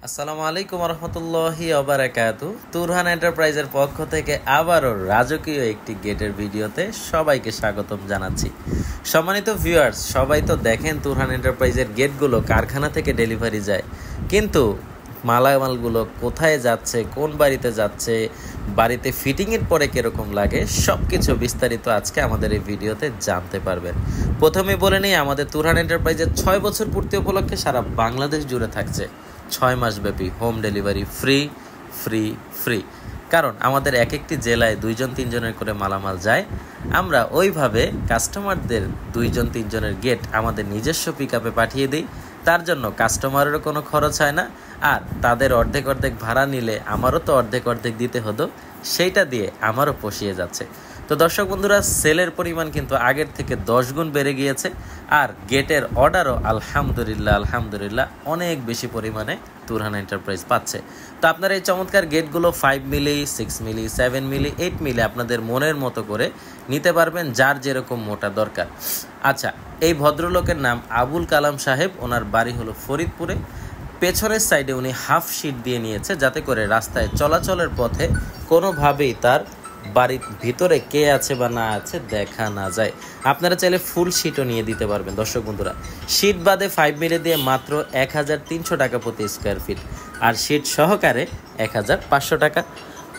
আসসালামু আলাইকুম রহমতুল্লাহি ওবারাকাতু। তুরহান এন্টারপ্রাইজের পক্ষ থেকে আবারও রাজকীয় একটি গেটের ভিডিওতে সবাইকে স্বাগতম জানাচ্ছি। সম্মানিত ভিউয়ার্স, সবাই তো দেখেন তুরহান এন্টারপ্রাইজের গেটগুলো কারখানা থেকে ডেলিভারি যায়, কিন্তু মালামালগুলো কোথায় যাচ্ছে, কোন বাড়িতে যাচ্ছে, বাড়িতে ফিটিংয়ের পরে কীরকম লাগে, সব কিছু বিস্তারিত আজকে আমাদের এই ভিডিওতে জানতে পারবেন। প্রথমে বলে নিই, আমাদের তুরহান এন্টারপ্রাইজের 6 বছর পূর্তি উপলক্ষে সারা বাংলাদেশ জুড়ে থাকছে 6 মাস ব্যাপী home delivery free free free. কারণ আমাদের এক একটি জেলায় 2-3 জনের করে মালামাল যায়। আমরা ওইভাবে কাস্টমারদের 2-3 জনের গেট আমাদের নিজস্ব পিকআপে পাঠিয়ে দিই। তার জন্য কাস্টমারেরও কোনো খরচ হয় না, আর তাদের অর্ধেক ভাড়া নিলে আমারও তো অর্ধেক দিতে হতো, সেইটা দিয়ে আমারও পোষিয়ে যাচ্ছে। তো দর্শক বন্ধুরা, সেলের পরিমাণ কিন্তু আগের থেকে 10 গুণ বেড়ে গিয়েছে, আর গেটের অর্ডারও আলহামদুলিল্লাহ অনেক বেশি পরিমাণে তুরহান এন্টারপ্রাইজ পাচ্ছে। তো আপনার এই চমৎকার গেটগুলো 5 মিলি, 6 মিলি, 7 মিলি, 8 মিলি আপনাদের মনের মতো করে নিতে পারবেন, যার যেরকম মোটা দরকার। আচ্ছা, এই ভদ্রলোকের নাম আবুল কালাম সাহেব, ওনার বাড়ি হলো ফরিদপুরে। পেছনের সাইডে উনি হাফ শিট দিয়ে নিয়েছে, যাতে করে রাস্তায় চলাচলের পথে কোনোভাবেই তার বাড়ির ভিতরে কে আছে বা না আছে দেখা না যায়। আপনারা চাইলে ফুল শিটও নিয়ে দিতে পারবেন। দর্শক বন্ধুরা, শিট বাদে 5 মিলি দিয়ে মাত্র 1300 টাকা প্রতি স্কোয়ার ফিট, আর শিট সহকারে 1500 টাকা।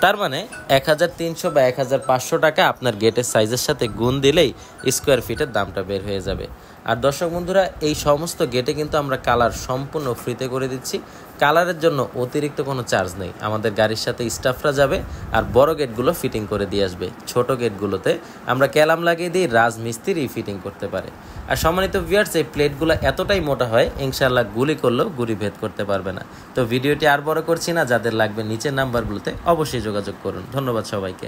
তার মানে 1300 বা 1500 টাকা আপনার গেটের সাইজের সাথে গুণ দিলেই স্কোয়ার ফিটের দামটা বের হয়ে যাবে। আর দর্শক বন্ধুরা, এই সমস্ত গেটে কিন্তু আমরা কালার সম্পূর্ণ ফ্রিতে করে দিচ্ছি। কালারের জন্য অতিরিক্ত কোনো চার্জ নেই, আমাদের গাড়ির সাথে স্টাফরা যাবে আর বড় গেটগুলো ফিটিং করে দিয়ে আসবে। ছোট গেটগুলোতে আমরা ক্যালাম লাগিয়ে দিই, রাজমিস্ত্রি ফিটিং করতে পারে। আর সম্মানিত ভিউয়ার্স, এই প্লেটগুলো এতটাই মোটা হয়, ইনশাআল্লাহ গুলি করলেও গুলি ভেদ করতে পারবে না। তো ভিডিওটি আর বড় করছি না, যাদের লাগবে নিচের নাম্বারগুলোতে অবশ্যই যোগাযোগ করুন। ধন্যবাদ সবাইকে।